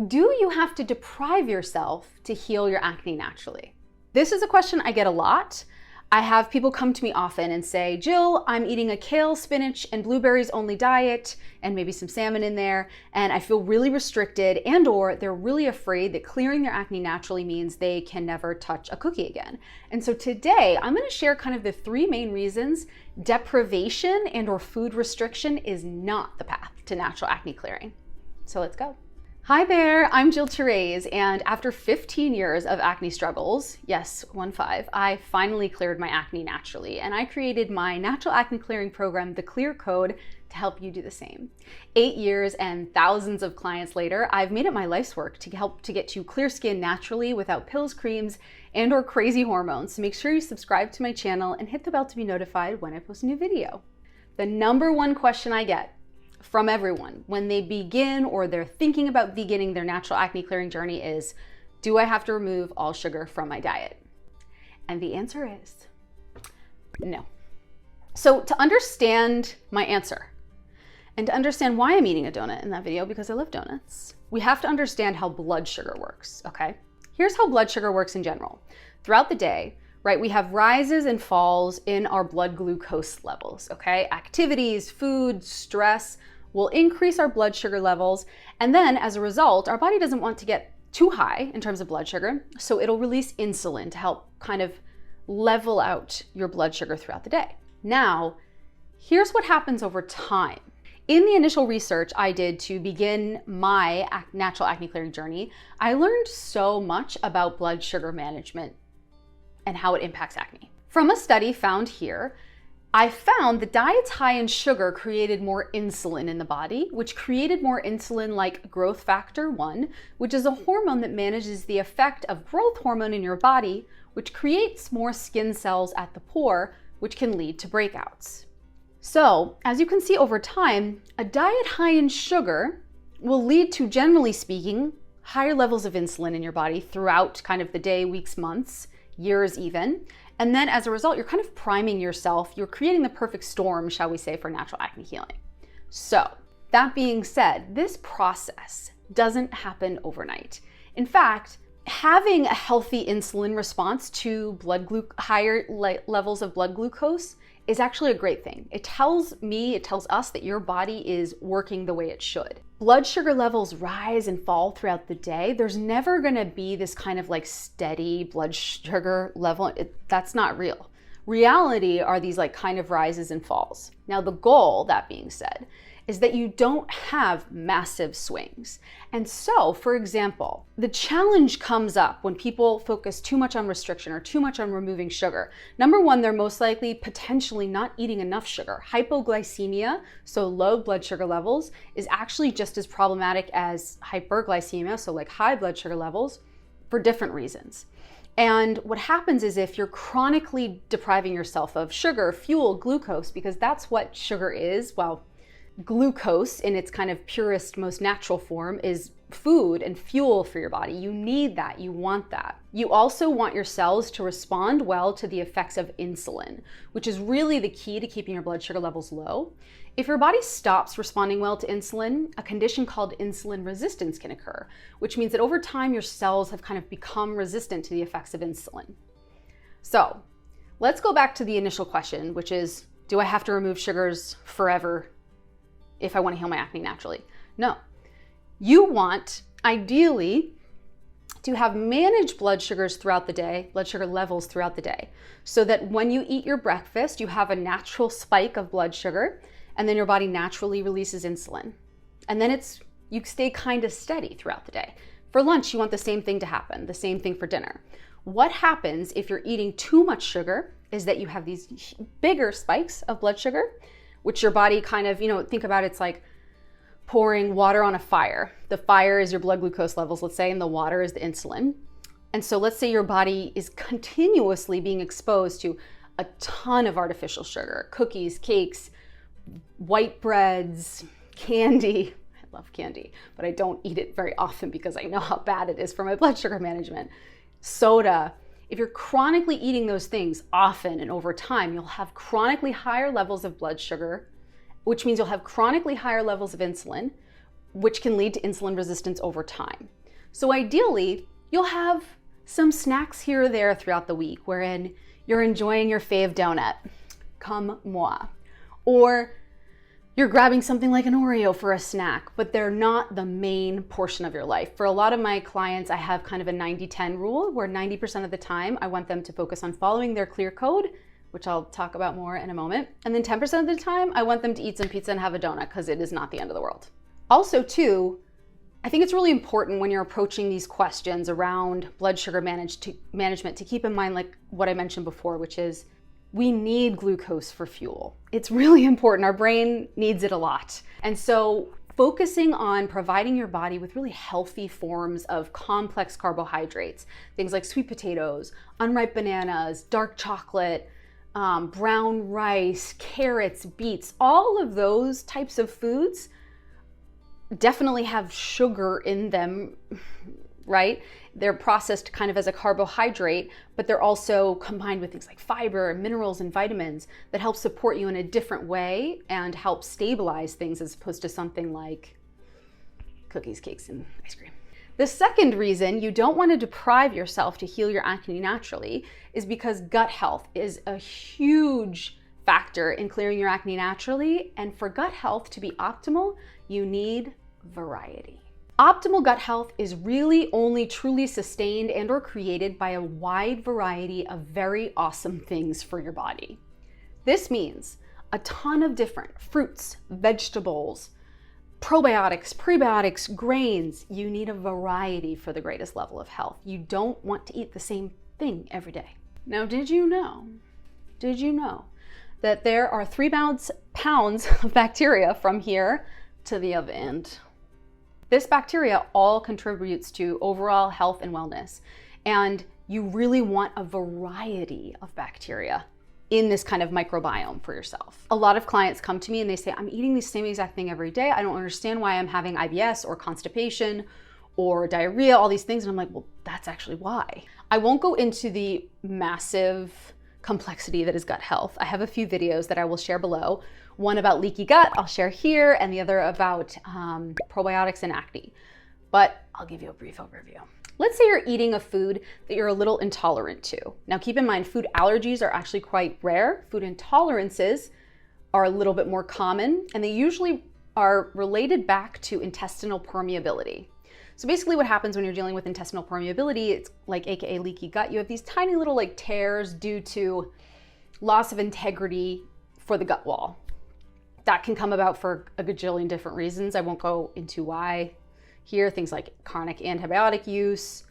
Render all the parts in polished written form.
Do you have to deprive yourself to heal your acne naturally? This is a question I get a lot. I have people come to me often and say, Jill, I'm eating a kale, spinach, and blueberries only diet, and maybe some salmon in there, and I feel really restricted, and or they're really afraid that clearing their acne naturally means they can never touch a cookie again. And so today, I'm gonna share kind of the three main reasons deprivation and or food restriction is not the path to natural acne clearing. So let's go. Hi there, I'm Therese, and after 15 years of acne struggles, yes, 15, I finally cleared my acne naturally, and I created my natural acne clearing program, the Clear Code, to help you do the same. 8 years and thousands of clients later, I've made it my life's work to help to get you clear skin naturally without pills, creams, and or crazy hormones. So make sure you subscribe to my channel and hit the bell to be notified when I post a new video. The number one question I get from everyone when they begin or they're thinking about beginning their natural acne clearing journey is, do I have to remove all sugar from my diet? And the answer is no. So to understand my answer and to understand why I'm eating a donut in that video, because I love donuts, we have to understand how blood sugar works, okay? Here's how blood sugar works in general. Throughout the day, right, we have rises and falls in our blood glucose levels, okay? Activities, food, stress will increase our blood sugar levels. And then as a result, our body doesn't want to get too high in terms of blood sugar. So it'll release insulin to help kind of level out your blood sugar throughout the day. Now, here's what happens over time. In the initial research I did to begin my natural acne clearing journey, I learned so much about blood sugar management and how it impacts acne. From a study found here, I found that diets high in sugar created more insulin in the body, which created more insulin like growth factor 1, which is a hormone that manages the effect of growth hormone in your body, which creates more skin cells at the pore, which can lead to breakouts. So, as you can see over time, a diet high in sugar will lead to, generally speaking, higher levels of insulin in your body throughout kind of the day, weeks, months, years even. And then as a result, you're kind of priming yourself. You're creating the perfect storm, shall we say, for natural acne healing. So that being said, this process doesn't happen overnight. In fact, having a healthy insulin response to higher levels of blood glucose is actually a great thing. It tells us that your body is working the way it should. Blood sugar levels rise and fall throughout the day. There's never gonna be this kind of like steady blood sugar level. That's not real. Reality are these like kind of rises and falls. Now the goal, that being said, is that you don't have massive swings. And so, for example, the challenge comes up when people focus too much on restriction or too much on removing sugar. Number one, they're most likely potentially not eating enough sugar. Hypoglycemia, so low blood sugar levels, is actually just as problematic as hyperglycemia, so like high blood sugar levels, for different reasons. And what happens is if you're chronically depriving yourself of sugar, fuel, glucose, because that's what sugar is, well, glucose in its kind of purest, most natural form is food and fuel for your body. You need that, you want that. You also want your cells to respond well to the effects of insulin, which is really the key to keeping your blood sugar levels low. If your body stops responding well to insulin, a condition called insulin resistance can occur, which means that over time your cells have kind of become resistant to the effects of insulin. So let's go back to the initial question, which is, do I have to remove sugars forever if I want to heal my acne naturally? No. You want, ideally, to have managed blood sugars throughout the day, blood sugar levels throughout the day, so that when you eat your breakfast, you have a natural spike of blood sugar, and then your body naturally releases insulin. And then you stay kind of steady throughout the day. For lunch, you want the same thing to happen, the same thing for dinner. What happens if you're eating too much sugar is that you have these bigger spikes of blood sugar, which your body kind of, think about it's like pouring water on a fire. The fire is your blood glucose levels, let's say, and the water is the insulin. And so let's say your body is continuously being exposed to a ton of artificial sugar, cookies, cakes, white breads, candy. I love candy, but I don't eat it very often because I know how bad it is for my blood sugar management. Soda. If you're chronically eating those things often and over time, you'll have chronically higher levels of blood sugar, which means you'll have chronically higher levels of insulin, which can lead to insulin resistance over time. So ideally, you'll have some snacks here or there throughout the week wherein you're enjoying your fave donut, comme moi, or you're grabbing something like an Oreo for a snack, but they're not the main portion of your life. For a lot of my clients, I have kind of a 90-10 rule where 90% of the time I want them to focus on following their clear code, which I'll talk about more in a moment. And then 10% of the time, I want them to eat some pizza and have a donut because it is not the end of the world. Also too, I think it's really important when you're approaching these questions around blood sugar management to keep in mind like what I mentioned before, which is we need glucose for fuel. It's really important. Our brain needs it a lot. And so focusing on providing your body with really healthy forms of complex carbohydrates, things like sweet potatoes, unripe bananas, dark chocolate, brown rice, carrots, beets, all of those types of foods definitely have sugar in them, right? They're processed kind of as a carbohydrate, but they're also combined with things like fiber, minerals, and vitamins that help support you in a different way and help stabilize things as opposed to something like cookies, cakes, and ice cream. The second reason you don't want to deprive yourself to heal your acne naturally is because gut health is a huge factor in clearing your acne naturally. And for gut health to be optimal, you need variety. Optimal gut health is really only truly sustained and or created by a wide variety of very awesome things for your body. This means a ton of different fruits, vegetables, probiotics, prebiotics, grains. You need a variety for the greatest level of health. You don't want to eat the same thing every day. Now, did you know that there are 3 pounds of bacteria from here to the other end? This bacteria all contributes to overall health and wellness. And you really want a variety of bacteria in this kind of microbiome for yourself. A lot of clients come to me and they say, I'm eating the same exact thing every day. I don't understand why I'm having IBS or constipation or diarrhea, all these things. And I'm like, well, that's actually why. I won't go into the massive complexity that is gut health. I have a few videos that I will share below. One about leaky gut, I'll share here, and the other about probiotics and acne. But I'll give you a brief overview. Let's say you're eating a food that you're a little intolerant to. Now keep in mind, food allergies are actually quite rare. Food intolerances are a little bit more common, and they usually are related back to intestinal permeability. So basically what happens when you're dealing with intestinal permeability, it's like AKA leaky gut, you have these tiny little like tears due to loss of integrity for the gut wall. That can come about for a gajillion different reasons. I won't go into why here, things like chronic antibiotic use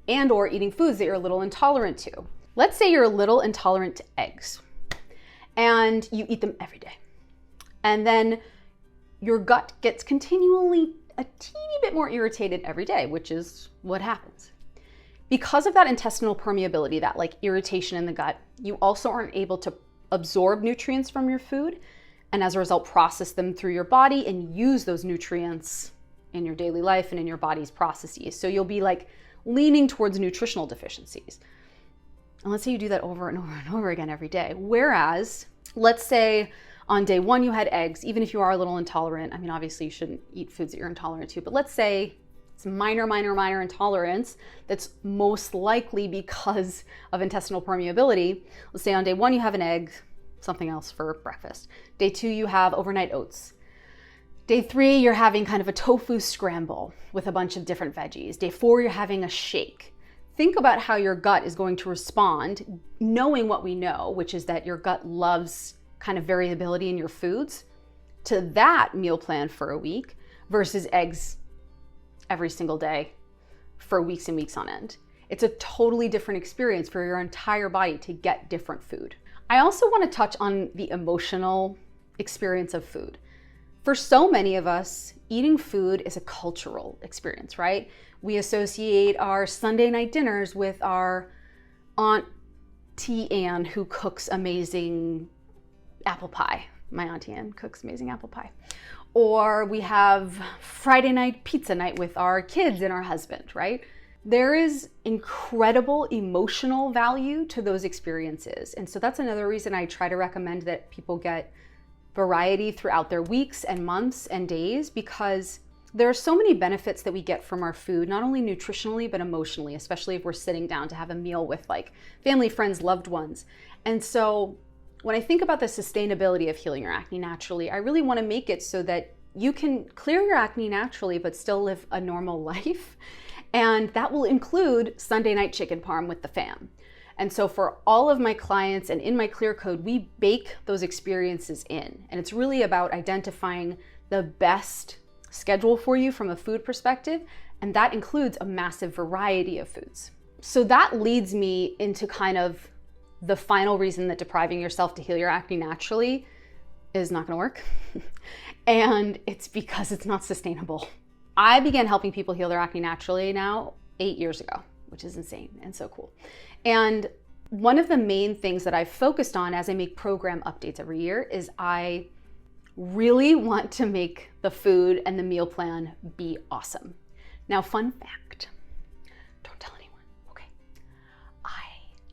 and or eating foods that you're a little intolerant to. Let's say you're a little intolerant to eggs and you eat them every day. And then your gut gets continually a teeny bit more irritated every day, which is what happens. Because of that intestinal permeability, that like irritation in the gut, you also aren't able to absorb nutrients from your food and as a result process them through your body and use those nutrients in your daily life and in your body's processes. So you'll be like leaning towards nutritional deficiencies. And let's say you do that over and over and over again every day. Whereas, let's say on day 1 you had eggs, even if you are a little intolerant. I mean, obviously you shouldn't eat foods that you're intolerant to, but let's say it's minor intolerance that's most likely because of intestinal permeability. Let's say on day 1 you have an egg, something else for breakfast. Day 2 you have overnight oats. Day 3 you're having kind of a tofu scramble with a bunch of different veggies. Day 4 you're having a shake. Think about how your gut is going to respond, knowing what we know, which is that your gut loves kind of variability in your foods, to that meal plan for a week versus eggs every single day for weeks and weeks on end. It's a totally different experience for your entire body to get different food. I also want to touch on the emotional experience of food. For so many of us, eating food is a cultural experience, right? We associate our Sunday night dinners with our Auntie Anne who cooks amazing apple pie. My Auntie Anne cooks amazing apple pie. Or we have Friday night pizza night with our kids and our husband, right? There is incredible emotional value to those experiences. And so that's another reason I try to recommend that people get variety throughout their weeks and months and days, because There are so many benefits that we get from our food, not only nutritionally, but emotionally, especially if we're sitting down to have a meal with like family, friends, loved ones. And so when I think about the sustainability of healing your acne naturally, I really want to make it so that you can clear your acne naturally, but still live a normal life. And that will include Sunday night chicken parm with the fam. And so for all of my clients and in my Clear Code, we bake those experiences in. And it's really about identifying the best schedule for you from a food perspective. And that includes a massive variety of foods. So that leads me into kind of the final reason that depriving yourself to heal your acne naturally is not gonna work. And it's because it's not sustainable. I began helping people heal their acne naturally now 8 years ago, which is insane and so cool. And one of the main things that I've focused on as I make program updates every year is I really want to make the food and the meal plan be awesome. Now, fun fact, don't tell anyone, okay? I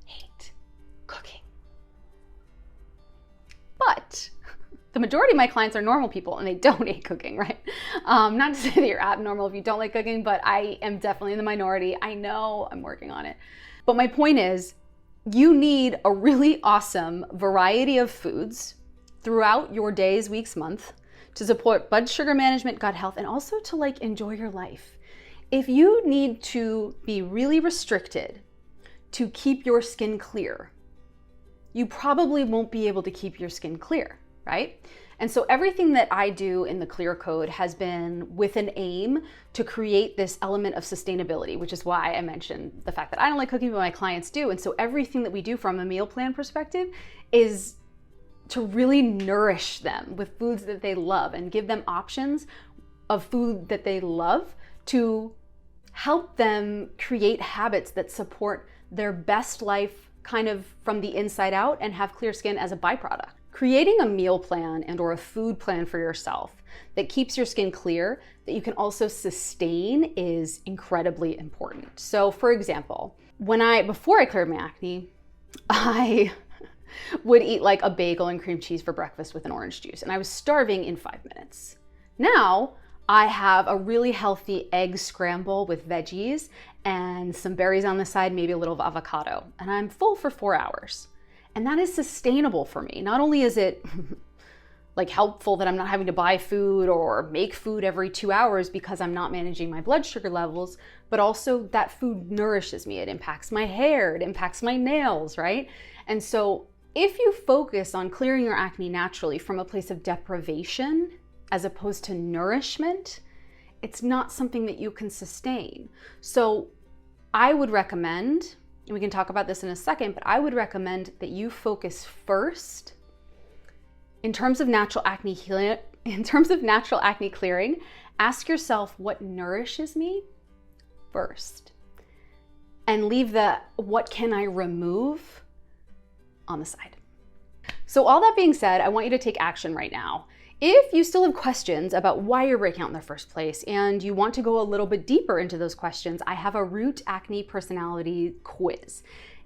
hate cooking. But the majority of my clients are normal people and they don't hate cooking, right? Not to say that you're abnormal if you don't like cooking, but I am definitely in the minority. I know, I'm working on it. But my point is, you need a really awesome variety of foods throughout your days, weeks, month to support blood sugar management, gut health, and also to like enjoy your life. If you need to be really restricted to keep your skin clear, you probably won't be able to keep your skin clear, right? And so everything that I do in the Clear Code has been with an aim to create this element of sustainability, which is why I mentioned the fact that I don't like cooking, but my clients do. And so everything that we do from a meal plan perspective is to really nourish them with foods that they love and give them options of food that they love to help them create habits that support their best life kind of from the inside out and have clear skin as a byproduct. Creating a meal plan and or a food plan for yourself that keeps your skin clear, that you can also sustain, is incredibly important. So for example, before I cleared my acne, I would eat like a bagel and cream cheese for breakfast with an orange juice, and I was starving in 5 minutes. Now I have a really healthy egg scramble with veggies and some berries on the side, maybe a little avocado, and I'm full for 4 hours. And that is sustainable for me. Not only is it like helpful that I'm not having to buy food or make food every 2 hours because I'm not managing my blood sugar levels, but also that food nourishes me. It impacts my hair, it impacts my nails, right? And so if you focus on clearing your acne naturally from a place of deprivation as opposed to nourishment, it's not something that you can sustain. So I would recommend, and we can talk about this in a second, but I would recommend that you focus first in terms of natural acne healing, in terms of natural acne clearing, ask yourself what nourishes me first and leave the what can I remove on the side. So all that being said, I want you to take action right now. If you still have questions about why you're breaking out in the first place and you want to go a little bit deeper into those questions, I have a Root Acne Personality Quiz.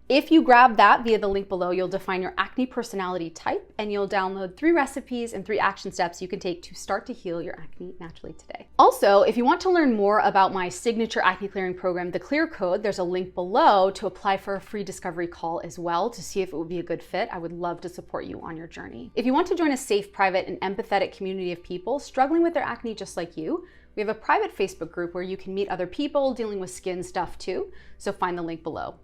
If you grab that via the link below, you'll define your acne personality type and you'll download 3 recipes and 3 action steps you can take to start to heal your acne naturally today. Also, if you want to learn more about my signature acne clearing program, the Clear Code, there's a link below to apply for a free discovery call as well to see if it would be a good fit. I would love to support you on your journey. If you want to join a safe, private, and empathetic community of people struggling with their acne just like you, we have a private Facebook group where you can meet other people dealing with skin stuff too, so find the link below.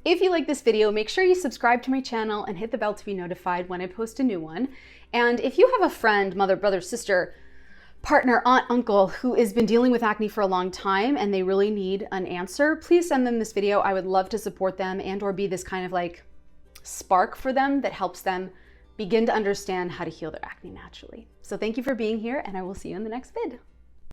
If you like this video, make sure you subscribe to my channel and hit the bell to be notified when I post a new one. And if you have a friend, mother, brother, sister, partner, aunt, uncle who has been dealing with acne for a long time and they really need an answer, please send them this video. I would love to support them and or be this kind of like spark for them that helps them begin to understand how to heal their acne naturally. So thank you for being here and I will see you in the next vid.